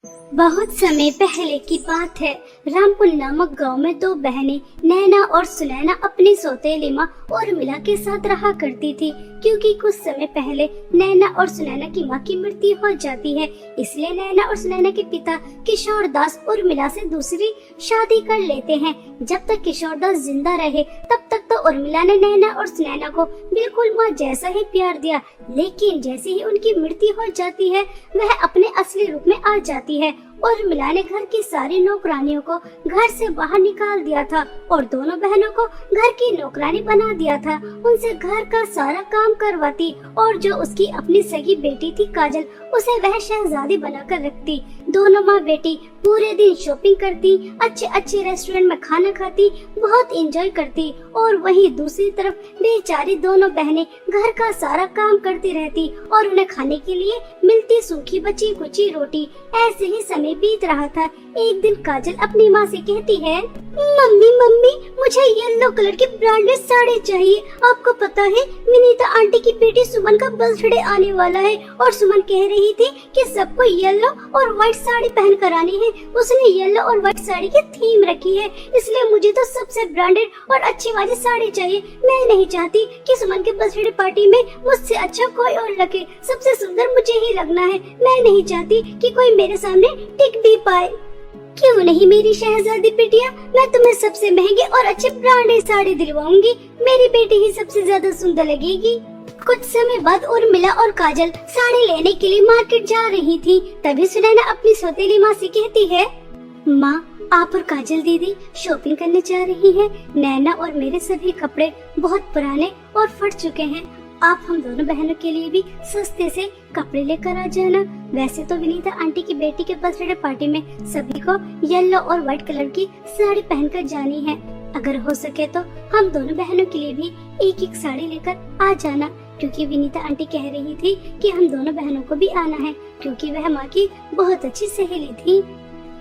बहुत समय पहले की बात है। रामपुर नामक गांव में दो बहनें नैना और सुनैना अपनी सौतेली माँ उर्मिला के साथ रहा करती थी। क्योंकि कुछ समय पहले नैना और सुनैना की माँ की मृत्यु हो जाती है, इसलिए नैना और सुनैना के पिता किशोर दास उर्मिला से दूसरी शादी कर लेते हैं। जब तक किशोर दास जिंदा रहे तब तक तो उर्मिला ने नैना और सुनैना को बिल्कुल माँ जैसा ही प्यार दिया, लेकिन जैसे ही उनकी मृत्यु हो जाती है वह अपने असली रूप में आ जाती है। उर्मिला ने घर की सारी नौकरानियों को घर से बाहर निकाल दिया था और दोनों बहनों को घर की नौकरानी बना दिया था। उनसे घर का सारा काम करवाती और जो उसकी अपनी सगी बेटी थी काजल, उसे वह शहजादी बनाकर रखती। दोनों माँ बेटी पूरे दिन शॉपिंग करती, अच्छे अच्छे रेस्टोरेंट में खाना खाती, बहुत एंजॉय करती और वहीं दूसरी तरफ बेचारी दोनों बहनें घर का सारा काम करती रहती और उन्हें खाने के लिए मिलती सूखी बची कुची रोटी। ऐसे ही समय बीत रहा था। एक दिन काजल अपनी माँ से कहती है, मम्मी मम्मी मुझे येलो कलर की ब्रांडेड साड़ी चाहिए। आपको पता है विनीता आंटी की बेटी सुमन का बर्थडे आने वाला है और सुमन कह रही थी कि सबको येलो और व्हाइट साड़ी पहन कर आनी है। उसने येलो और व्हाइट साड़ी की थीम रखी है, इसलिए मुझे तो सबसे ब्रांडेड और अच्छी वाली साड़ी चाहिए। मैं नहीं चाहती कि सुमन के बर्थडे पार्टी में मुझसे अच्छा कोई और लगे, सबसे सुंदर मुझे ही लगना है। मैं नहीं चाहती कि कोई मेरे सामने टिक भी पाए। क्यों नहीं मेरी शहजादी बिटिया, मैं तुम्हें सबसे महंगे और अच्छे ब्रांडेड साड़ी दिलवाऊंगी। मेरी बेटी ही सबसे ज्यादा सुंदर लगेगी। कुछ समय बाद उर्मिला और काजल साड़ी लेने के लिए मार्केट जा रही थी। तभी सुनैना अपनी सौतेली माँ से कहती है, माँ आप और काजल दीदी शॉपिंग करने जा रही हैं। नैना और मेरे सभी कपड़े बहुत पुराने और फट चुके हैं। आप हम दोनों बहनों के लिए भी सस्ते से कपड़े लेकर आ जाना। वैसे तो विनीता आंटी की बेटी के बर्थडे पार्टी में सभी को येलो और व्हाइट कलर की साड़ी पहनकर जानी है। अगर हो सके तो हम दोनों बहनों के लिए भी एक एक साड़ी लेकर आ जाना, क्योंकि विनीता आंटी कह रही थी कि हम दोनों बहनों को भी आना है, क्योंकि वह माँ की बहुत अच्छी सहेली थी।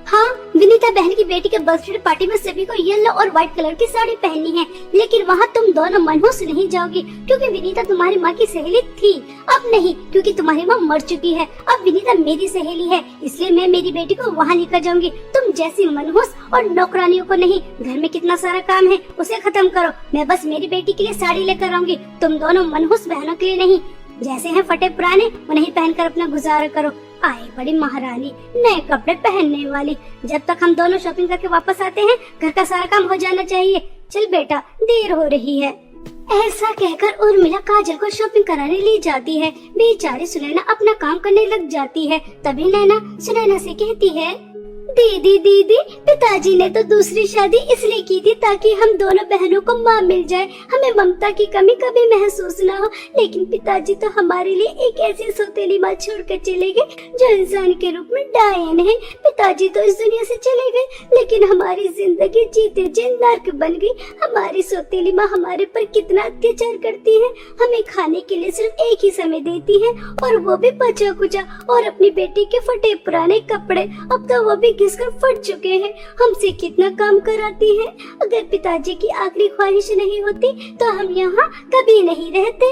हाँ, विनीता बहन की बेटी के बर्थडे पार्टी में सभी को येलो और व्हाइट कलर की साड़ी पहननी है, लेकिन वहाँ तुम दोनों मनहूस नहीं जाओगी, क्योंकि विनीता तुम्हारी माँ की सहेली थी। अब नहीं, क्योंकि तुम्हारी माँ मर चुकी है। अब विनीता मेरी सहेली है, इसलिए मैं मेरी बेटी को वहाँ लेकर जाऊंगी। तुम जैसी मनहूस और नौकरानियों को नहीं। घर में कितना सारा काम है, उसे खत्म करो। मैं बस मेरी बेटी के लिए साड़ी लेकर आऊंगी, तुम दोनों मनहूस बहनों के लिए नहीं। जैसे हैं फटे पुराने उन्हें पहनकर अपना गुजारा करो। आए बड़ी महारानी नए कपड़े पहनने वाली। जब तक हम दोनों शॉपिंग करके वापस आते हैं घर का सारा काम हो जाना चाहिए। चल बेटा, देर हो रही है। ऐसा कहकर उर्मिला काजल को शॉपिंग कराने ले जाती है। बेचारी सुनैना अपना काम करने लग जाती है। तभी नैना सुनैना से कहती है, दीदी दीदी पिताजी ने तो दूसरी शादी इसलिए की थी ताकि हम दोनों बहनों को माँ मिल जाए, हमें ममता की कमी कभी महसूस ना हो। लेकिन पिताजी तो हमारे लिए एक ऐसी सौतेली माँ छोड़कर चले गए जो इंसान के रूप में डायन है। पिताजी तो इस दुनिया से चले गए, लेकिन हमारी जिंदगी जीते जी नर्क बन गई। हमारी सौतेली माँ हमारे पर कितना अत्याचार करती है। हमें खाने के लिए सिर्फ एक ही समय देती है, और वो भी बचा कुचा, और अपनी बेटी के फटे पुराने कपड़े अब तो वो भी घिसकर फट चुके हैं। हमसे कितना काम कराती है। अगर पिताजी की आखिरी ख्वाहिश नहीं होती तो हम यहाँ कभी नहीं रहते।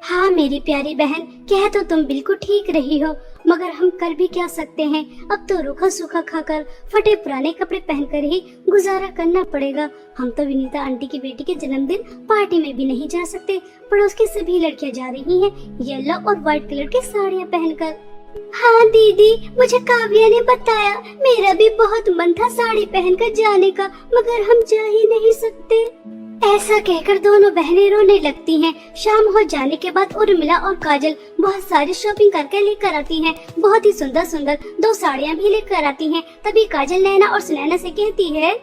हाँ मेरी प्यारी बहन, कह तो तुम बिल्कुल ठीक रही हो, मगर हम कर भी क्या सकते हैं। अब तो रूखा सूखा खाकर फटे पुराने कपड़े पहनकर ही गुजारा करना पड़ेगा। हम तो विनीता आंटी की बेटी के जन्मदिन पार्टी में भी नहीं जा सकते। पड़ोस की सभी लड़कियां जा रही हैं येलो और व्हाइट कलर की साड़ियाँ पहनकर। हाँ दीदी, मुझे काव्या ने बताया, मेरा भी बहुत मन था साड़ी पहनकर जाने का, मगर हम जा ही नहीं सकते। ऐसा कहकर दोनों बहनें रोने लगती हैं। शाम हो जाने के बाद उर्मिला और काजल बहुत सारी शॉपिंग करके लेकर आती हैं। बहुत ही सुंदर सुंदर दो साड़ियाँ भी लेकर आती हैं। तभी काजल नैना और सुनैना से कहती है,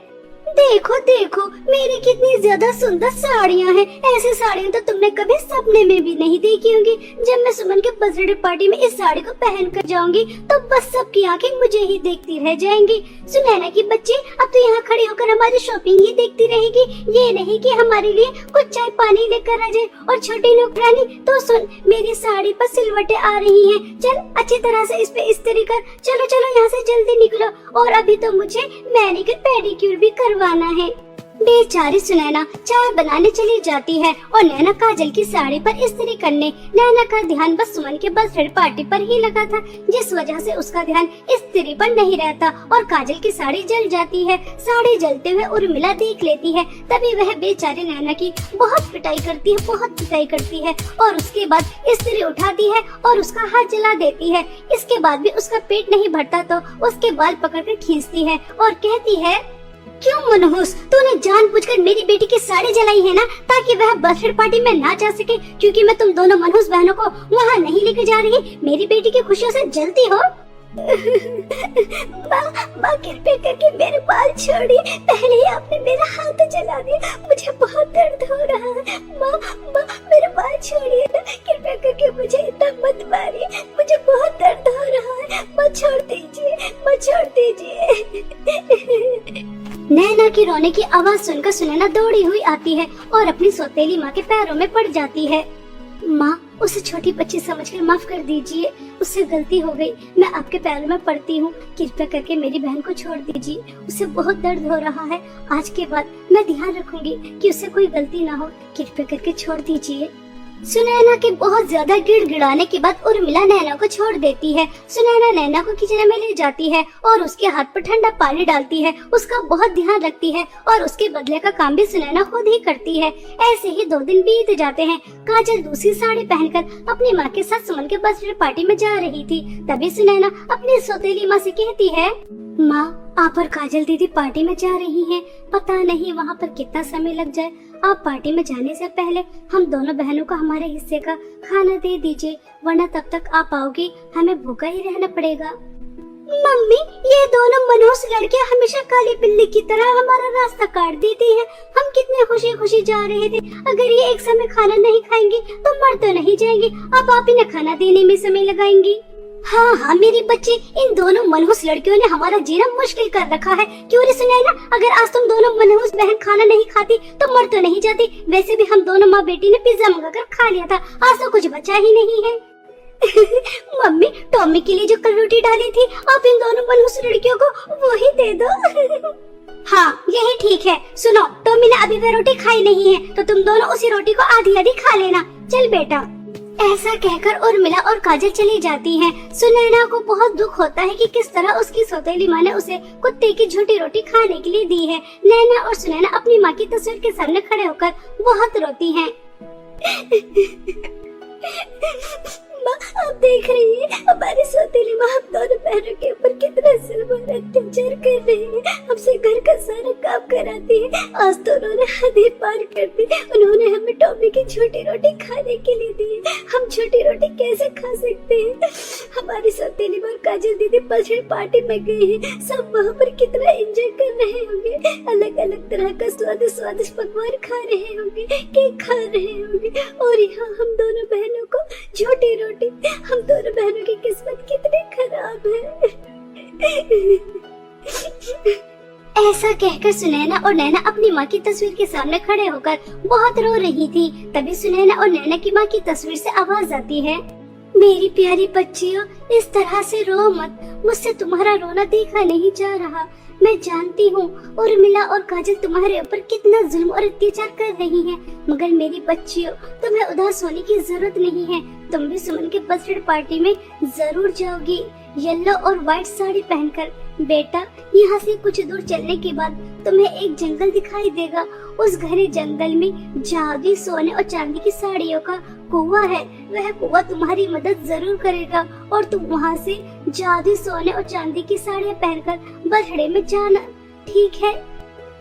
देखो देखो मेरी कितनी ज्यादा सुंदर साड़ियाँ हैं। ऐसी साड़ियाँ तो तुमने कभी सपने में भी नहीं देखी होंगी। जब मैं सुमन के बर्थडे पार्टी में इस साड़ी को पहन कर जाऊंगी तो बस सबकी आंखें मुझे ही देखती रह जाएंगी। सुनैना की बच्ची अब तो यहाँ खड़ी होकर हमारी शॉपिंग ही देखती रहेगी, ये नहीं कि हमारे लिए कुछ चाय पानी लेकर आ जाए। और छोटी नौकरानी तो सुन, मेरी साड़ी पर सिलवटें आ रही हैं, चल अच्छी तरह से इस पे इस्त्री कर। चलो चलो यहाँ से जल्दी निकलो, और अभी तो मुझे मैनिक्योर पेडिक्योर भी करवाना है। बेचारी सुनैना चाय बनाने चली जाती है और नैना काजल की साड़ी पर इस्त्री करने। नैना का ध्यान बस सुमन के बर्थडे पार्टी पर ही लगा था, जिस वजह से उसका ध्यान इस्त्री पर नहीं रहता और काजल की साड़ी जल जाती है। साड़ी जलते हुए उर्मिला देख लेती है, तभी वह बेचारी नैना की बहुत पिटाई करती है और उसके बाद इस्त्री उठाती है और उसका हाथ जला देती है। इसके बाद भी उसका पेट नहीं भरता तो उसके बाल पकड़कर खींचती है और कहती है, क्यों मनहूस, तूने जानबूझकर मेरी बेटी की साड़ी जलाई है ना, ताकि वह बर्थडे पार्टी में ना जा सके, क्योंकि मैं तुम दोनों मनहूस बहनों को वहाँ नहीं लेकर जा रही। मेरी बेटी की खुशियों से जलती हो। माँ कृपया करके मेरे बाल छोड़िए, पहले ही आपने मेरा हाथ जला दिया, मुझे बहुत दर्द हो रहा है। माँ मेरे बाल छोड़िए ना, कृपया करके मुझे इतना मत मारिए, मुझे बहुत दर्द हो रहा है। माँ छोड़ दीजिए, माँ छोड़ दीजिए। नैना की रोने की आवाज सुनकर सुनैना दौड़ी हुई आती है और अपनी सौतेली माँ के पैरों में पड़ जाती है। माँ, उसे छोटी बच्ची समझकर माफ कर दीजिए, उससे गलती हो गई, मैं आपके पैरों में पड़ती हूँ, कृपया करके मेरी बहन को छोड़ दीजिए, उसे बहुत दर्द हो रहा है। आज के बाद मैं ध्यान रखूंगी कि उससे कोई गलती ना हो, कृपया करके छोड़ दीजिए। सुनैना के बहुत ज्यादा गिड़गिड़ाने के बाद उर्मिला नैना को छोड़ देती है। सुनैना नैना को किचन में ले जाती है और उसके हाथ पर ठंडा पानी डालती है, उसका बहुत ध्यान रखती है और उसके बदले का काम भी सुनैना खुद ही करती है। ऐसे ही 2 दिन बीत जाते हैं। काजल दूसरी साड़ी पहनकर अपनी माँ के साथ सुमन के बर्थडे पार्टी में जा रही थी। तभी सुनैना अपनी सौतेली माँ से कहती है, माँ, आप और काजल दीदी पार्टी में जा रही हैं, पता नहीं वहाँ पर कितना समय लग जाए। आप पार्टी में जाने से पहले हम दोनों बहनों को हमारे हिस्से का खाना दे दीजिए, वरना तब तक आप आओगी हमें भूखा ही रहना पड़ेगा। मम्मी, ये दोनों मनहूस लड़कियां हमेशा काली बिल्ली की तरह हमारा रास्ता काट देती हैं। हम कितने खुशी खुशी जा रहे थे, अगर ये एक समय खाना नहीं खाएंगी तो मर तो नहीं जाएंगी, अब आप इन्हें खाना देने में समय लगाएंगी। हाँ, मेरी बच्ची, इन दोनों मनहूस लड़कियों ने हमारा जीना मुश्किल कर रखा है। क्यों रे सुनैना, अगर आज तुम दोनों मनहूस बहन खाना नहीं खाती तो मर तो नहीं जाती। वैसे भी हम दोनों माँ बेटी ने पिज्जा मंगाकर खा लिया था, आज तो कुछ बचा ही नहीं है। मम्मी, टॉमी के लिए जो कल रोटी डाली थी, आप इन दोनों मनहूस लड़कियों को वो ही दे दो। हाँ, यही ठीक है। सुनो, टॉमी ने अभी वह रोटी खाई नहीं है, तो तुम दोनों उसी रोटी को आधी आधी खा लेना। चल बेटा। ऐसा कहकर उर्मिला और काजल चली जाती हैं। सुनैना को बहुत दुख होता है कि किस तरह उसकी सौतेली माँ ने उसे कुत्ते की झूठी रोटी खाने के लिए दी है। नैना और सुनैना अपनी माँ की तस्वीर के सामने खड़े होकर बहुत रोती हैं। माँ, आप देख रही हैं, हमारी सौतेली माँ हम दोनों बहनों के ऊपर कितना जुल्म अत्याचार कर रही है, हमसे घर का सारा काम कराती है। आज तो उन्होंने हद ही पार कर दी, उन्होंने हमें टॉमी की छोटी रोटी खाने के लिए दी है। हम छोटी रोटी कैसे खा सकते हैं? हमारी सौतेली माँ काजल दीदी बर्थडे पार्टी में गए हैं, सब वहाँ पर कितना एंजॉय कर रहे होंगे, अलग अलग तरह का स्वादिष्ट पकवान खा रहे होंगे, केक खा रहे होंगे, और यहाँ हम दोनों बहनों को झूठी रोटी। हम दोनों बहनों की किस्मत कितनी खराब है। ऐसा कहकर सुनैना और नैना अपनी माँ की तस्वीर के सामने खड़े होकर बहुत रो रही थी। तभी सुनैना और नैना की माँ की तस्वीर से आवाज आती है, मेरी प्यारी बच्चियों, इस तरह से रो मत, मुझसे तुम्हारा रोना देखा नहीं जा रहा। मैं जानती हूँ उर्मिला और काजल तुम्हारे ऊपर कितना जुल्म और अत्याचार कर रही हैं, मगर मेरी बच्चियों, तुम्हें उदास होने की जरूरत नहीं है। तुम भी सुमन के बर्थडे पार्टी में जरूर जाओगी, येलो और व्हाइट साड़ी पहनकर। बेटा, यहाँ से कुछ दूर चलने के बाद तुम्हें एक जंगल दिखाई देगा। उस घने जंगल में जादुई सोने और चांदी की साड़ियों का कुआं है। वह कुआं तुम्हारी मदद जरूर करेगा और तुम वहाँ से जादुई सोने और चांदी की साड़ियाँ पहनकर बर्थडे में जाना, ठीक है?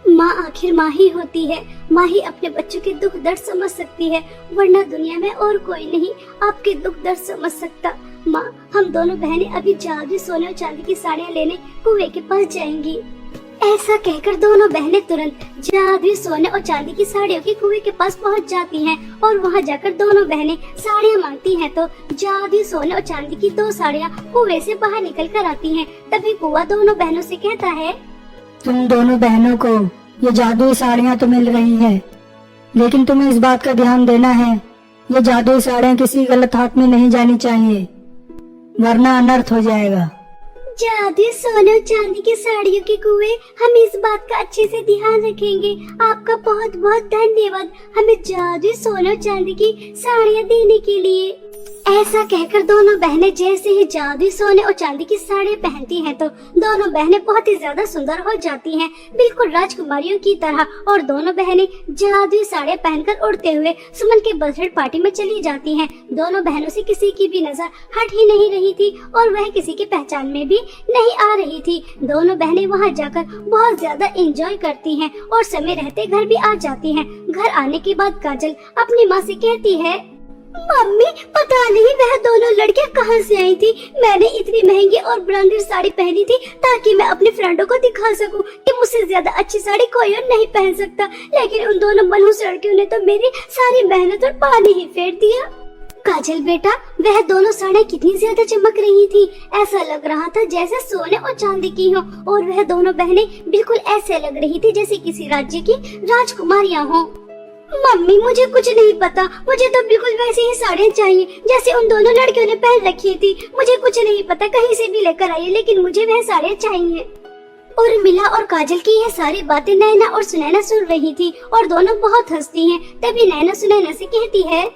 माँ आखिर माँ ही होती है, माँ ही अपने बच्चों के दुख दर्द समझ सकती है, वरना दुनिया में और कोई नहीं आपके दुख दर्द समझ सकता। माँ, हम दोनों बहनें अभी जादुई सोने और चांदी की साड़ियाँ लेने कुएं के पास जाएंगी। ऐसा कहकर दोनों बहनें तुरंत जादुई सोने और चांदी की साड़ियों के कुएं के पास पहुंच जाती हैं और वहां जाकर दोनों बहनें साड़ियां मांगती हैं तो जादुई सोने और चांदी की 2 साड़ियां कुएं से बाहर निकल कर आती हैं। तभी कुआं दोनों बहनों से कहता है, तुम दोनों बहनों को ये जादुई साड़ियाँ तो मिल रही है, लेकिन तुम्हें इस बात का ध्यान देना है, ये जादुई साड़ियाँ किसी गलत हाथ में नहीं जानी चाहिए, वरना अनर्थ हो जाएगा। जादू सोने और चांदी की साड़ियों के कुएं, हम इस बात का अच्छे से ध्यान रखेंगे। आपका बहुत बहुत धन्यवाद हमें जादू सोने और चांदी की साड़ियाँ देने के लिए। ऐसा कहकर दोनों बहनें जैसे ही जादू सोने और चांदी की साड़ियाँ पहनती हैं तो दोनों बहनें बहुत ही ज्यादा सुंदर हो जाती हैं, बिल्कुल राजकुमारियों की तरह। और दोनों बहनें जादुई साड़ियाँ पहनकर उड़ते हुए सुमन के बर्थडे पार्टी में चली जाती हैं। दोनों बहनों से किसी की भी नजर हट ही नहीं रही थी और वह किसी की पहचान में भी नहीं आ रही थी। दोनों बहनें वहाँ जाकर बहुत ज्यादा एंजॉय करती हैं और समय रहते घर भी आ जाती हैं। घर आने के बाद काजल अपनी माँ से कहती है, मम्मी पता नहीं वह दोनों लड़कियां कहां से आई थी। मैंने इतनी महंगी और ब्रांडेड साड़ी पहनी थी ताकि मैं अपने फ्रेंडों को दिखा सकूं कि मुझसे ज्यादा अच्छी साड़ी कोई और नहीं पहन सकता, लेकिन उन दोनों मनहूस लड़कियों ने तो मेरी सारी मेहनत और पानी ही फेर दिया। काजल बेटा, वह दोनों साड़ियाँ कितनी ज्यादा चमक रही थी, ऐसा लग रहा था जैसे सोने और चांदी की हो। और वह दोनों बहनें बिल्कुल ऐसे लग रही थी जैसे किसी राज्य की राजकुमारियां हो। मम्मी मुझे कुछ नहीं पता, मुझे तो बिल्कुल वैसी ही साड़ियाँ चाहिए जैसे उन दोनों लड़कियों ने पहन रखी थी। मुझे कुछ नहीं पता, कहीं से भी लेकर आइए, लेकिन मुझे वह साड़ियाँ चाहिए। उर्मिला और काजल की यह सारी बातें नैना और सुनैना सुन रही थी और दोनों बहुत हंसती हैं। तभी नैना सुनैना से कहती है,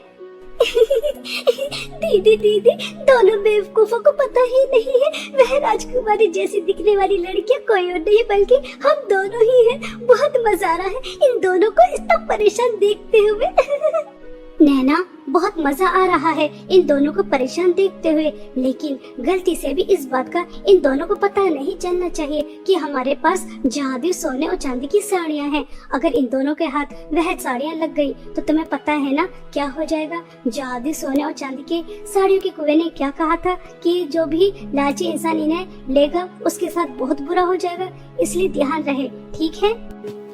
दीदी दीदी, दोनों बेवकूफों को पता ही नहीं है वह राजकुमारी जैसी दिखने वाली लड़कियां कोई और नहीं बल्कि हम दोनों ही हैं। बहुत मजा आ रहा है इन दोनों को इतना परेशान देखते हुए। नैना, बहुत मजा आ रहा है इन दोनों को परेशान देखते हुए, लेकिन गलती से भी इस बात का इन दोनों को पता नहीं चलना चाहिए कि हमारे पास जादू सोने और चांदी की साड़ियाँ हैं। अगर इन दोनों के हाथ वह साड़ियाँ लग गई तो तुम्हें पता है ना क्या हो जाएगा। जादू सोने और चांदी के साड़ियों के कुएं ने क्या कहा था कि जो भी लालची इंसान इन्हें लेगा उसके साथ बहुत बुरा हो जाएगा, इसलिए ध्यान रहे, ठीक है।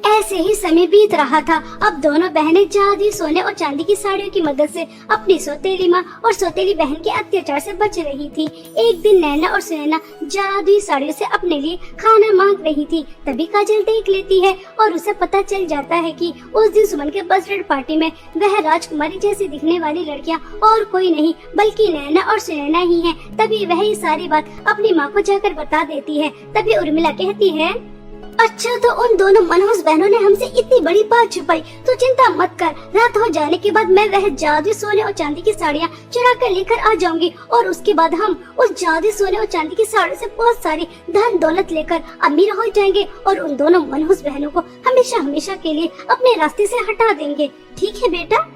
ऐसे ही समय बीत रहा था। अब दोनों बहनें जादू सोने और चांदी की साड़ियों की मदद से अपनी सौतेली माँ और सौतेली बहन के अत्याचार से बच रही थी। एक दिन नैना और सुनैना जादुई साड़ियों से अपने लिए खाना मांग रही थी। तभी काजल देख लेती है और उसे पता चल जाता है कि उस दिन सुमन के बर्थडे पार्टी में वह राजकुमारी जैसी दिखने वाली लड़कियाँ और कोई नहीं बल्कि नैना और सुनैना ही है। तभी वह ये सारी बात अपनी माँ को जाकर बता देती है। तभी उर्मिला कहती है, अच्छा तो उन दोनों मनहूस बहनों ने हमसे इतनी बड़ी बात छुपाई, तो चिंता मत कर, रात हो जाने के बाद मैं वह जादू सोने और चांदी की साड़ियाँ चुरा कर लेकर आ जाऊंगी और उसके बाद हम उस जादू सोने और चांदी की साड़ी से बहुत सारी धन दौलत लेकर अमीर हो जाएंगे और उन दोनों मनहूस बहनों को हमेशा हमेशा के लिए अपने रास्ते से हटा देंगे, ठीक है बेटा।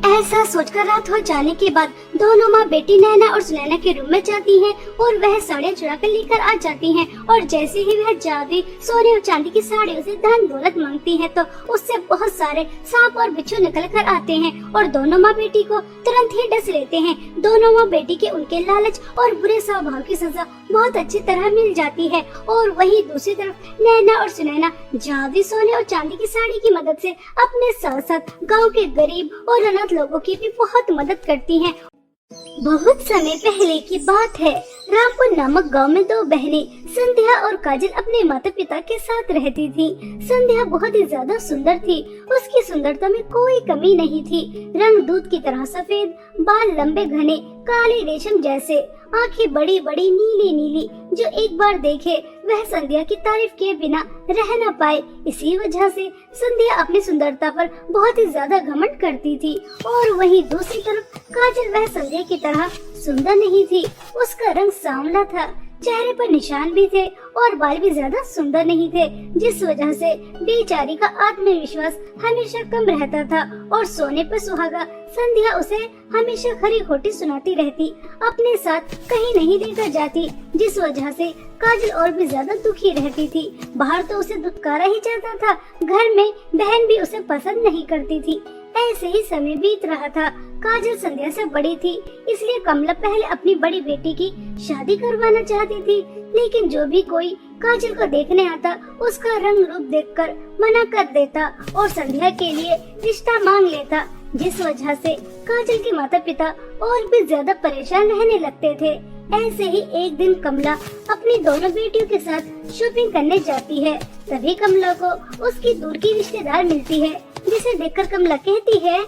ऐसा सोचकर रात हो जाने के बाद दोनों माँ बेटी नैना और सुनैना के रूम में जाती हैं और वह साड़ियाँ चुरा कर लेकर आ जाती हैं। और जैसे ही वह जादू सोने और चांदी की साड़ियों से धन दौलत मांगती हैं तो उससे बहुत सारे सांप और बिच्छू निकल कर आते हैं और दोनों माँ बेटी को तुरंत ही डस लेते हैं। दोनों माँ बेटी के उनके लालच और बुरे स्वभाव की सजा बहुत अच्छी तरह मिल जाती है। और वहीं दूसरी तरफ नैना और सुनैना जादू सोने और चांदी की साड़ी की मदद से अपने साथ साथ गाँव के गरीब और अनाथ लोगों की भी बहुत मदद करती हैं। बहुत समय पहले की बात है। रामपुर नामक गांव में दो बहनें संध्या और काजल अपने माता पिता के साथ रहती थी। संध्या बहुत ही ज्यादा सुंदर थी, उसकी सुंदरता में कोई कमी नहीं थी। रंग दूध की तरह सफेद, बाल लंबे घने काले रेशम जैसे, आंखें बड़ी बड़ी नीली नीली, जो एक बार देखे वह संध्या की तारीफ किए बिना रह न पाए। इसी वजह से संध्या अपनी सुंदरता पर बहुत ही ज्यादा घमंड करती थी। और वहीं दूसरी तरफ काजल वह संध्या की तरह सुंदर नहीं थी, उसका रंग सांवला था, चेहरे पर निशान भी थे और बाल भी ज्यादा सुंदर नहीं थे, जिस वजह से बेचारी का आत्मविश्वास हमेशा कम रहता था और सोने पर सुहागा संध्या उसे हमेशा खरी खोटी सुनाती रहती, अपने साथ कहीं नहीं लेकर जाती, जिस वजह से काजल और भी ज्यादा दुखी रहती थी। बाहर तो उसे दुत्कारा ही जाता था, घर में बहन भी उसे पसंद नहीं करती थी। ऐसे ही समय बीत रहा था। काजल संध्या से बड़ी थी, इसलिए कमला पहले अपनी बड़ी बेटी की शादी करवाना चाहती थी, लेकिन जो भी कोई काजल को देखने आता उसका रंग रूप देखकर मना कर देता और संध्या के लिए रिश्ता मांग लेता, जिस वजह से काजल के माता पिता और भी ज्यादा परेशान रहने लगते थे। ऐसे ही एक दिन कमला अपनी दोनों बेटियों के साथ शॉपिंग करने जाती है। तभी कमला को उसकी दूर की रिश्तेदार मिलती है, जिसे देखकर कमला कहती है,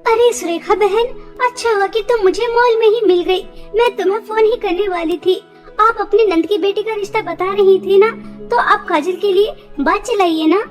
अरे सुरेखा बहन, अच्छा हुआ कि तुम मुझे मॉल में ही मिल गई। मैं तुम्हें फोन ही करने वाली थी। आप अपने नंद की बेटी का रिश्ता बता रही थी ना, तो आप काजल के लिए बात चलाइए ना।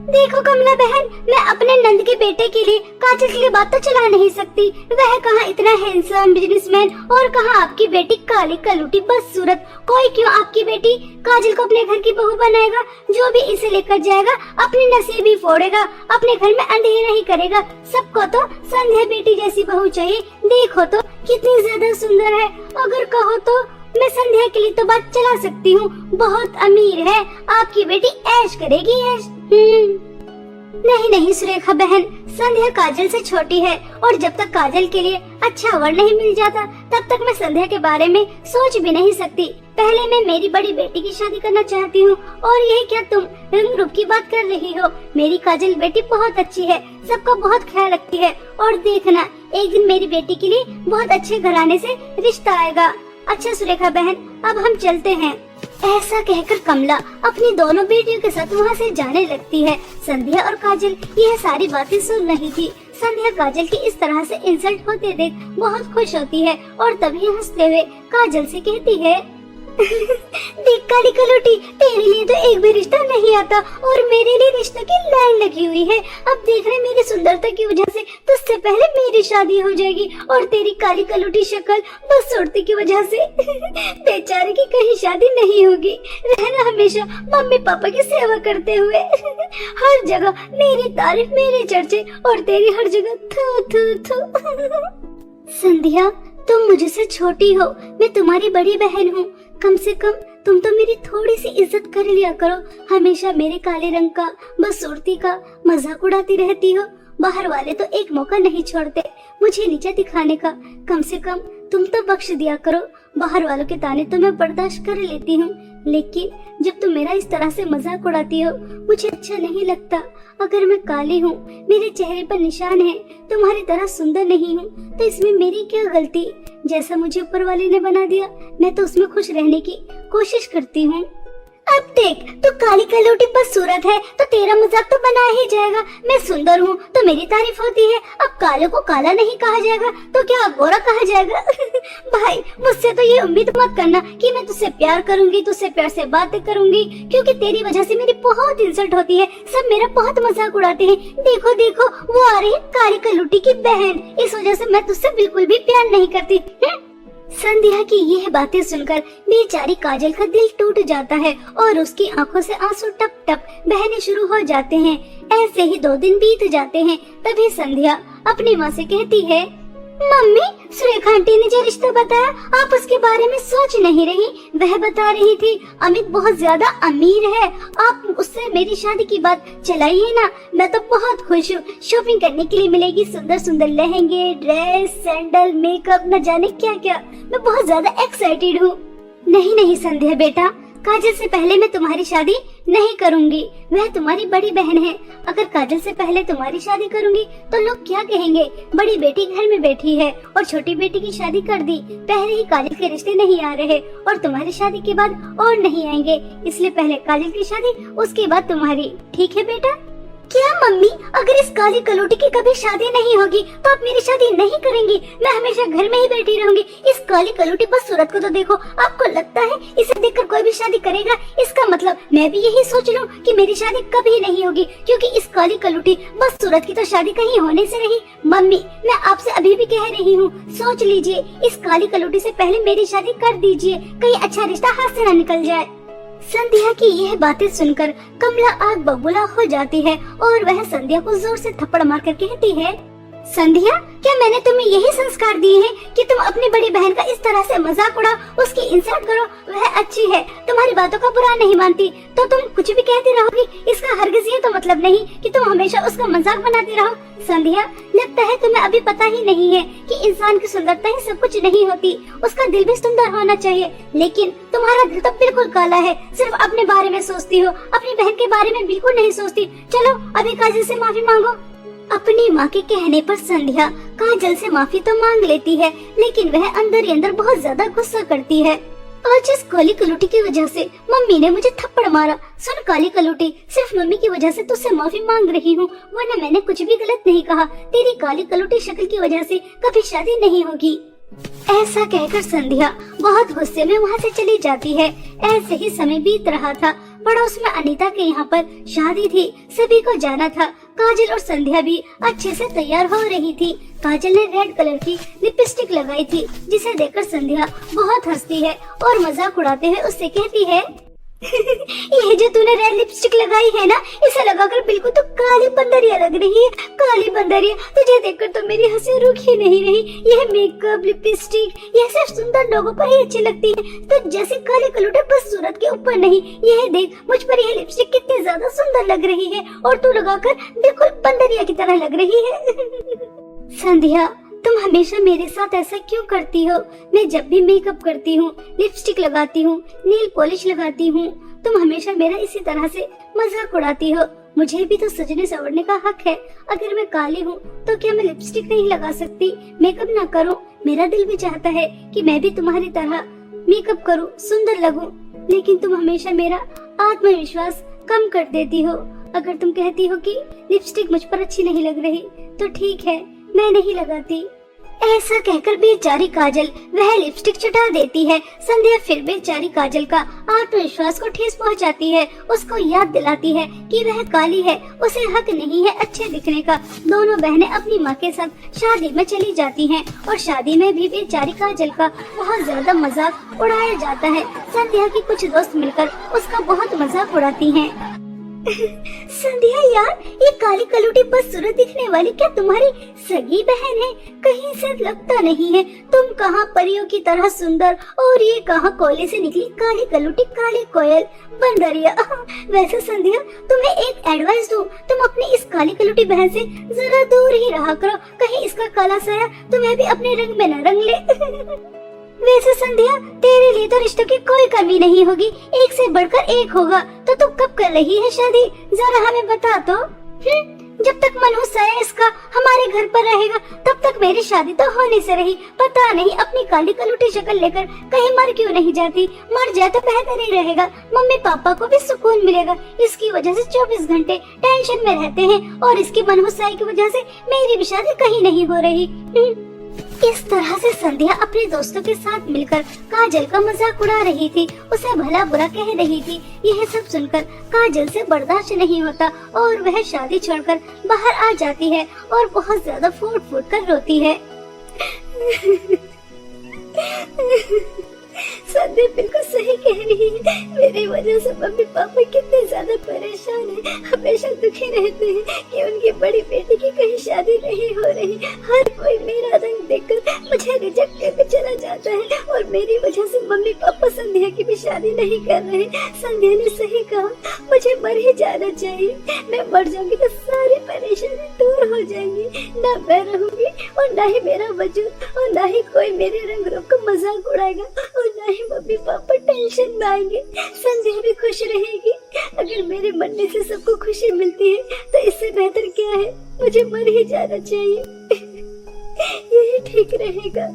देखो कमला बहन, मैं अपने नंद के बेटे के लिए काजल के लिए बात तो चला नहीं सकती। वह कहाँ इतना हैंडसम बिजनेसमैन और कहाँ आपकी बेटी काली कलूटी बदसूरत। कोई क्यों आपकी बेटी काजल को अपने घर की बहू बनाएगा? जो भी इसे लेकर जाएगा अपनी नसीब ही फोड़ेगा, अपने घर में अंधेरा ही करेगा। सबको तो संध्या बेटी जैसी बहू चाहिए। देखो तो कितनी ज्यादा सुंदर है। अगर कहो तो मैं संध्या के लिए तो बात चला सकती हूँ, बहुत अमीर है। आपकी बेटी ऐश करेगी, ऐश। नहीं नहीं सुरेखा बहन, संध्या काजल से छोटी है और जब तक काजल के लिए अच्छा वर नहीं मिल जाता तब तक मैं संध्या के बारे में सोच भी नहीं सकती। पहले मैं मेरी बड़ी बेटी की शादी करना चाहती हूँ। और यही क्या तुम रंग रूप की बात कर रही हो? मेरी काजल बेटी बहुत अच्छी है, सबका बहुत ख्याल रखती है। और देखना एक दिन मेरी बेटी के लिए बहुत अच्छे घराने से रिश्ता आएगा। अच्छा सुरेखा बहन, अब हम चलते हैं। ऐसा कहकर कमला अपनी दोनों बेटियों के साथ वहाँ से जाने लगती है। संध्या और काजल यह सारी बातें सुन रही थी। संध्या काजल की इस तरह से इंसल्ट होते देख बहुत खुश होती है और तभी हंसते हुए काजल से कहती है, देख काली कलूटी, तेरे लिए तो एक भी रिश्ता नहीं आता और मेरे लिए रिश्तों की लाइन लगी हुई है। अब देख रहे मेरी सुंदरता की वजह से तुझसे पहले मेरी शादी हो जाएगी और तेरी काली कलूटी शक्ल बदसूरती की वजह से बेचारे की कहीं शादी नहीं होगी। रहना हमेशा मम्मी पापा की सेवा करते हुए। हर जगह मेरी तारीफ, मेरे चर्चे और तेरी हर जगह थू थू थू। संध्या, तुम मुझसे छोटी हो, मैं तुम्हारी बड़ी बहन हूँ। कम से कम तुम तो मेरी थोड़ी सी इज्जत कर लिया करो। हमेशा मेरे काले रंग का, बदसूरती का मजाक उड़ाती रहती हो। बाहर वाले तो एक मौका नहीं छोड़ते मुझे नीचे दिखाने का। कम से कम तुम तो बख्श दिया करो। बाहर वालों के ताने तो मैं बर्दाश्त कर लेती हूँ, लेकिन जब तुम मेरा इस तरह से मजाक उड़ाती हो मुझे अच्छा नहीं लगता। अगर मैं काली हूँ, मेरे चेहरे पर निशान है, तुम्हारी तरह सुंदर नहीं हूँ, तो इसमें मेरी क्या गलती? जैसा मुझे ऊपर वाले ने बना दिया मैं तो उसमें खुश रहने की कोशिश करती हूँ। अब देख, तू काली कलूटी बदसूरत है तो तेरा मजाक तो बना ही जाएगा। मैं सुंदर हूँ तो मेरी तारीफ होती है। अब काले को काला नहीं कहा जाएगा तो क्या गोरा कहा जाएगा? भाई, मुझसे तो ये उम्मीद मत करना कि मैं तुझसे प्यार करूंगी, तुझसे प्यार से बातें करूंगी, क्योंकि तेरी वजह से मेरी बहुत इंसल्ट होती है। सब मेरा बहुत मजाक उड़ाते हैं। देखो देखो, वो आ रही है काली कलूटी की बहन। इस वजह से मैं तुझसे बिल्कुल भी प्यार नहीं करती। संध्या की यह बातें सुनकर बेचारी काजल का दिल टूट जाता है और उसकी आंखों से आंसू टप टप बहने शुरू हो जाते हैं। ऐसे ही 2 दिन बीत जाते हैं। तभी संध्या अपनी माँ से कहती है, मम्मी, सुरेखा आंटी ने जो रिश्ता बताया आप उसके बारे में सोच नहीं रही। वह बता रही थी अमित बहुत ज्यादा अमीर है, आप उससे मेरी शादी की बात चलाइए ना। मैं तो बहुत खुश हूँ। शॉपिंग करने के लिए मिलेगी सुंदर सुंदर लहंगे, ड्रेस, सैंडल, मेकअप, न जाने क्या क्या। मैं बहुत ज्यादा एक्साइटेड हूँ। नहीं नहीं संध्या बेटा, काजल से पहले मैं तुम्हारी शादी नहीं करूंगी। वह तुम्हारी बड़ी बहन है। अगर काजल से पहले तुम्हारी शादी करूंगी तो लोग क्या कहेंगे? बड़ी बेटी घर में बैठी है और छोटी बेटी की शादी कर दी। पहले ही काजल के रिश्ते नहीं आ रहे और तुम्हारी शादी के बाद और नहीं आएंगे, इसलिए पहले काजल की शादी, उसके बाद तुम्हारी। ठीक है बेटा? क्या मम्मी, अगर इस काली कलूटी की कभी शादी नहीं होगी तो आप मेरी शादी नहीं करेंगी? मैं हमेशा घर में ही बैठी रहूंगी। इस काली कलूटी बदसूरत को तो देखो। आपको लगता है इसे देखकर कोई भी शादी करेगा? इसका मतलब मैं भी यही सोच लूं कि मेरी शादी कभी नहीं होगी, क्योंकि इस काली कलूटी बदसूरत की तो शादी कहीं होने से रही। मम्मी, मैं आपसे अभी भी कह रही हूँ, सोच लीजिए। इस काली कलूटी से पहले मेरी शादी कर दीजिए, कहीं अच्छा रिश्ता हाथ से न निकल जाए। संध्या की यह बातें सुनकर कमला आग बबूला हो जाती है और वह संध्या को जोर से थप्पड़ मारकर कहती है, संध्या, क्या मैंने तुम्हें यही संस्कार दिए हैं कि तुम अपनी बड़ी बहन का इस तरह से मजाक उड़ाओ, उसकी इंसल्ट करो? वह अच्छी है, तुम्हारी बातों का बुरा नहीं मानती, तो तुम कुछ भी कहती रहोगी। इसका हरगिज ये तो मतलब नहीं कि तुम हमेशा उसका मजाक बनाती रहो। संध्या, लगता है तुम्हें अभी पता ही नहीं है कि इंसान की सुंदरता ही सब कुछ नहीं होती, उसका दिल भी सुंदर होना चाहिए। लेकिन तुम्हारा दिल तो बिल्कुल काला है, सिर्फ अपने बारे में सोचती हो, अपनी बहन के बारे में बिल्कुल नहीं सोचती। चलो अभी काजल से माफी मांगो। अपनी माँ के कहने पर संध्या काजल से माफी तो मांग लेती है, लेकिन वह अंदर ही अंदर बहुत ज्यादा गुस्सा करती है। आज इस काली कलूटी की वजह से मम्मी ने मुझे थप्पड़ मारा। सुन काली कलूटी, सिर्फ मम्मी की वजह से तुझसे माफी मांग रही हूँ, वरना मैंने कुछ भी गलत नहीं कहा। तेरी काली कलूटी शक्ल की वजह से कभी शादी नहीं होगी। ऐसा कहकर संध्या बहुत गुस्से में वहाँ से चली जाती है। ऐसे ही समय बीत रहा था। पड़ोस में अनीता के यहाँ पर शादी थी, सभी को जाना था। काजल और संध्या भी अच्छे से तैयार हो रही थी। काजल ने रेड कलर की लिपस्टिक लगाई थी, जिसे देखकर संध्या बहुत हंसती है और मजाक उड़ाते हुए उससे कहती है ये जो तूने रेड लिपस्टिक लगाई है ना, इसे लगाकर बिल्कुल तो काली बंदरिया लग रही है। काली बंदरिया, तुझे देखकर तो मेरी हंसी रुक ही नहीं रही। यह मेकअप लिपस्टिक यह सिर्फ सुंदर लोगों पर ही अच्छी लगती है, तो जैसे काले कलूटे बस सूरत के ऊपर नहीं। यह देख मुझ पर यह लिपस्टिक कितनी ज्यादा सुंदर लग रही है और तू लगाकर बिल्कुल बंदरिया की तरह लग रही है। संध्या, तुम हमेशा मेरे साथ ऐसा क्यों करती हो? मैं जब भी मेकअप करती हूँ, लिपस्टिक लगाती हूँ, नील पॉलिश लगाती हूँ, तुम हमेशा मेरा इसी तरह से मजाक उड़ाती हो। मुझे भी तो सजने संवरने का हक है। अगर मैं काली हूँ तो क्या मैं लिपस्टिक नहीं लगा सकती, मेकअप ना करूँ? मेरा दिल भी चाहता है कि मैं भी तुम्हारी तरह मेकअप करूँ, सुंदर लगूं, लेकिन तुम हमेशा मेरा आत्मविश्वास कम कर देती हो। अगर तुम कहती हो कि लिपस्टिक मुझ पर अच्छी नहीं लग रही तो ठीक है, मैं नहीं लगाती। ऐसा कहकर बेचारी काजल वह लिपस्टिक चटा देती है। संध्या फिर बेचारी काजल का आत्मविश्वास को ठेस पहुंचाती है, उसको याद दिलाती है कि वह काली है, उसे हक नहीं है अच्छे दिखने का। दोनों बहनें अपनी माँ के साथ शादी में चली जाती हैं और शादी में भी बेचारी काजल का बहुत ज्यादा मजाक उड़ाया जाता है। संध्या की कुछ दोस्त मिलकर उसका बहुत मजाक उड़ाती हैं। संध्या यार, ये काली कलूटी बदसूरत दिखने वाली क्या तुम्हारी सगी बहन है? कहीं से लगता नहीं है। तुम कहाँ परियों की तरह सुंदर और ये कहाँ कोयले से निकली काली कलूटी, काली कोयल, बंदरिया। वैसे संध्या, तुम्हें एक एडवाइस दूं, तुम अपनी इस काली कलूटी बहन से जरा दूर ही रहा करो, कहीं इसका काला साया तुम्हें भी अपने रंग में न रंग ले। वैसे संध्या, तेरे लिए तो रिश्तों की कोई कमी नहीं होगी, एक से बढ़कर एक होगा। तो तू कब कर रही है शादी, जरा हमें बता तो। जब तक मनहूस साया इसका हमारे घर पर रहेगा तब तक मेरी शादी तो होने से रही। पता नहीं अपनी काली कलूटी शक्ल लेकर कहीं मर क्यों नहीं जाती। मर जाए तो बेहतर ही रहेगा, मम्मी पापा को भी सुकून मिलेगा। इसकी वजह से 24 घंटे टेंशन में रहते हैं और इसकी मनहूस साया की वजह से मेरी भी शादी कहीं नहीं हो रही। इस तरह से संध्या अपने दोस्तों के साथ मिलकर काजल का मजाक उड़ा रही थी, उसे भला बुरा कह रही थी। यह सब सुनकर काजल से बर्दाश्त नहीं होता और वह शादी छोड़कर बाहर आ जाती है और बहुत ज्यादा फूट फूट कर रोती है। संध्या बिल्कुल सही कह रही है। मेरी वजह से मम्मी पापा कितने ज्यादा परेशान हैं, हमेशा दुखी रहते हैं कि उनकी बड़ी बेटी की कहीं शादी नहीं हो रही। हर कोई मेरा रंग देखकर मुझे रिजेक्ट करके चला जाता है और मेरी वजह से मम्मी पापा संध्या की भी शादी नहीं कर रहे। संध्या ने सही कहा, मुझे मर ही जाना चाहिए। मैं मर जाऊंगी तो सारी परेशानी दूर हो जाएंगी। ना मैं रहूंगी और ना ही मेरा वजूद और ना ही कोई मेरे रंग रूप का मजाक उड़ाएगा और ना ही मम्मी पापा टेंशन में आएंगे। संध्या भी खुश रहेगी। अगर मेरे मरने से सबको खुशी मिलती है तो इससे बेहतर क्या है, मुझे मर ही जाना चाहिए। यही ठीक रहेगा।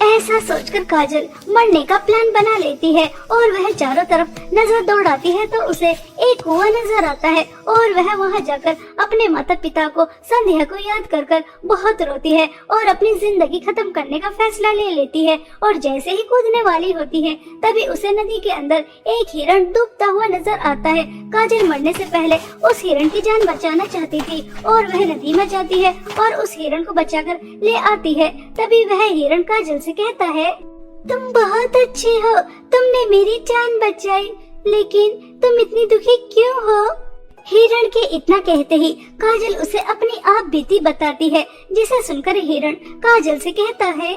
ऐसा सोचकर काजल मरने का प्लान बना लेती है और वह चारों तरफ नजर दौड़ाती है तो उसे एक कुआं नजर आता है और वह वहां जाकर अपने माता पिता को, संध्या को याद कर कर बहुत रोती है और अपनी जिंदगी खत्म करने का फैसला ले लेती है। और जैसे ही कूदने वाली होती है तभी उसे नदी के अंदर एक हिरण डूबता हुआ नजर आता है। काजल मरने से पहले उस हिरण की जान बचाना चाहती थी और वह नदी में जाती है और उस हिरण को बचाकर ले आती है। तभी वह हिरण काजल से कहता है, तुम बहुत अच्छी हो, तुमने मेरी जान बचाई, लेकिन तुम इतनी दुखी क्यों हो? हिरण के इतना कहते ही काजल उसे अपनी आप बीती बताती है, जिसे सुनकर हिरण काजल से कहता है,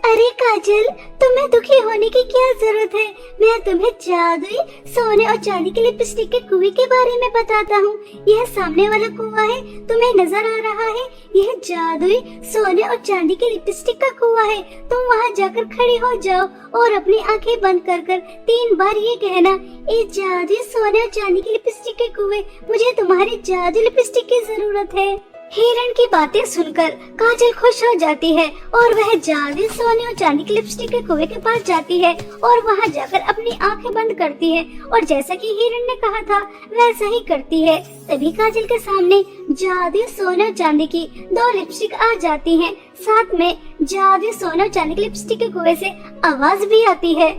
अरे काजल, तुम्हें दुखी होने की क्या जरूरत है? मैं तुम्हें जादुई सोने और चांदी के लिपस्टिक के कुएं के बारे में बताता हूँ। यह सामने वाला कुआं है, तुम्हें नजर आ रहा है? यह जादुई सोने और चांदी के लिपस्टिक का कुआं है। तुम वहाँ जाकर खड़ी हो जाओ और अपनी आंखें बंद कर कर 3 बार ये कहना, ये जादुई सोने और चांदी के लिपस्टिक के कुएं, मुझे तुम्हारी जादुई लिपस्टिक की जरूरत है। हिरण की बातें सुनकर काजल खुश हो जाती है और वह जादुई सोने और चांदी की लिपस्टिक के कुएं के पास जाती है और वहां जाकर अपनी आंखें बंद करती है और जैसा कि हिरण ने कहा था वैसा ही करती है। तभी काजल के सामने जादुई सोने और चांदी की 2 लिपस्टिक आ जाती हैं। साथ में जादुई सोने और चांदी की लिपस्टिक के कुएं से आवाज भी आती है।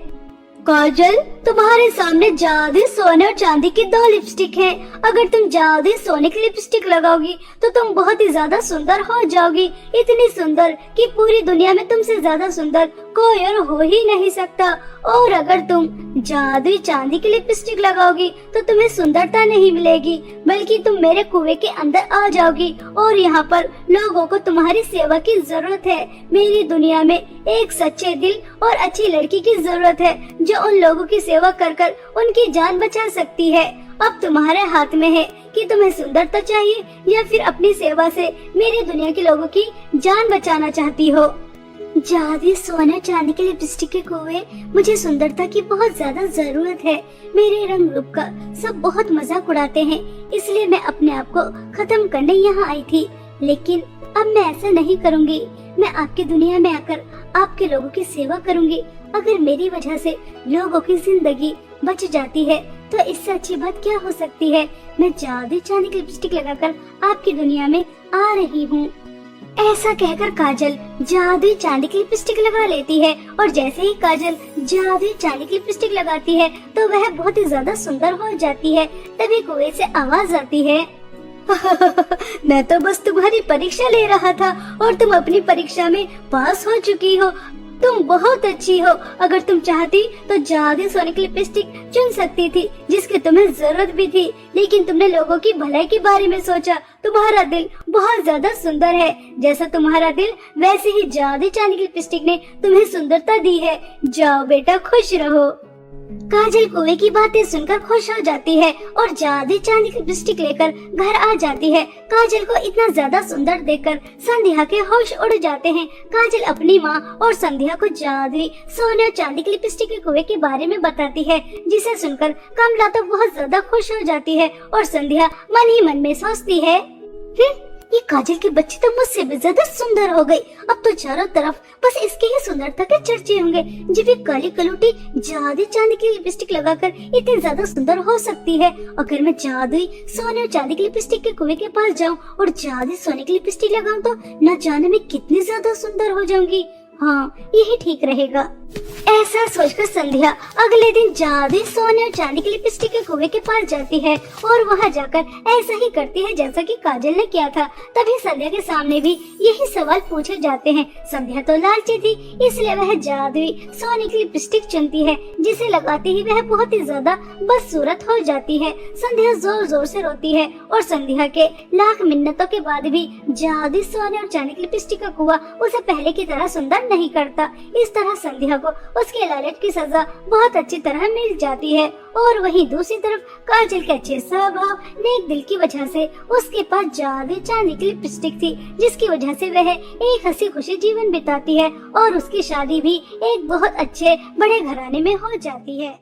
काजल, तुम्हारे सामने जादुई सोने और चांदी की 2 लिपस्टिक है। अगर तुम जादुई सोने की लिपस्टिक लगाओगी तो तुम बहुत ही ज्यादा सुंदर हो जाओगी, इतनी सुंदर कि पूरी दुनिया में तुमसे ज्यादा सुंदर कोई और हो ही नहीं सकता। और अगर तुम जादुई चांदी की लिपस्टिक लगाओगी तो तुम्हें सुंदरता नहीं मिलेगी, बल्कि तुम मेरे कुएं के अंदर आ जाओगी और यहाँ पर लोगों को तुम्हारी सेवा की जरूरत है। मेरी दुनिया में एक सच्चे दिल और अच्छी लड़की की जरूरत है जो उन लोगों की सेवा कर कर उनकी जान बचा सकती है। अब तुम्हारे हाथ में है कि तुम्हें सुंदरता चाहिए या फिर अपनी सेवा से मेरी दुनिया के लोगों की जान बचाना चाहती हो। जादुई सोने चांदी के लिपस्टिक के कुएं, मुझे सुंदरता की बहुत ज्यादा जरूरत है। मेरे रंग रूप का सब बहुत मजाक उड़ाते हैं, इसलिए मैं अपने आप को खत्म करने यहाँ आई थी। लेकिन अब मैं ऐसा नहीं करूँगी। मैं आपकी दुनिया में आकर आपके लोगों की सेवा करूँगी। अगर मेरी वजह से लोगों की जिंदगी बच जाती है तो इससे अच्छी बात क्या हो सकती है। मैं जादुई चांदी की लिपस्टिक लगाकर आपकी दुनिया में आ रही हूँ। ऐसा कहकर काजल जादुई चांदी की लिपस्टिक लगा लेती है और जैसे ही काजल जादुई चांदी की लिपस्टिक लगाती है तो वह बहुत ही ज्यादा सुंदर हो जाती है। तभी कुएं से आवाज आती है, मैं तो बस तुम्हारी परीक्षा ले रहा था और तुम अपनी परीक्षा में पास हो चुकी हो। तुम बहुत अच्छी हो। अगर तुम चाहती तो जादुई सोने की लिपस्टिक चुन सकती थी जिसकी तुम्हें जरूरत भी थी, लेकिन तुमने लोगों की भलाई के बारे में सोचा। तुम्हारा दिल बहुत ज्यादा सुंदर है। जैसा तुम्हारा दिल वैसे ही जादुई चांदी की लिपस्टिक ने तुम्हें सुंदरता दी है। जाओ बेटा, खुश रहो। काजल कुएं की बातें सुनकर खुश हो जाती है और जादुई चांदी की लिपस्टिक लेकर घर आ जाती है। काजल को इतना ज्यादा सुंदर देखकर संध्या के होश उड़ जाते हैं। काजल अपनी माँ और संध्या को जादुई सोने और चांदी की लिपस्टिक के कुएं के बारे में बताती है, जिसे सुनकर कमला तो बहुत ज्यादा खुश हो जाती है और संध्या मन ही मन में सोचती है, ये काजल की बच्ची तो मुझसे भी ज्यादा सुंदर हो गई। अब तो चारों तरफ बस इसकी ही सुंदरता के चर्चे होंगे। जब ये काली कलूटी जादुई चांदी की लिपस्टिक लगाकर इतनी ज्यादा सुंदर हो सकती है, अगर मैं जादुई सोने और चांदी की लिपस्टिक के कुएं के पास जाऊं और जादुई सोने की लिपस्टिक लगाऊं तो न जाने में कितनी ज्यादा सुंदर हो जाऊंगी। हाँ, यही ठीक रहेगा। ऐसा सोचकर संध्या अगले दिन जादुई सोने और चांदी की लिपस्टिक के कुएं के पास जाती है और वहां जाकर ऐसा ही करती है जैसा कि काजल ने किया था। तभी संध्या के सामने भी यही सवाल पूछे जाते हैं। संध्या तो लालची थी, इसलिए वह जादुई सोने की लिपस्टिक चुनती है, जिसे लगाते ही वह बहुत ही ज्यादा बदसूरत हो जाती है। संध्या जोर जोर से रोती है और संध्या के लाख मिन्नतों के बाद भी जादुई सोने और चांदी की लिपस्टिक का कुआं उसे पहले की तरह सुंदर नहीं करता। इस तरह संध्या को उसके लालच की सजा बहुत अच्छी तरह मिल जाती है। और वहीं दूसरी तरफ काजल के अच्छे स्वभाव, नेक दिल की वजह से उसके पास जादुई चांदी की लिपस्टिक थी, जिसकी वजह से वह एक हंसी खुशी जीवन बिताती है और उसकी शादी भी एक बहुत अच्छे बड़े घराने में हो जाती है।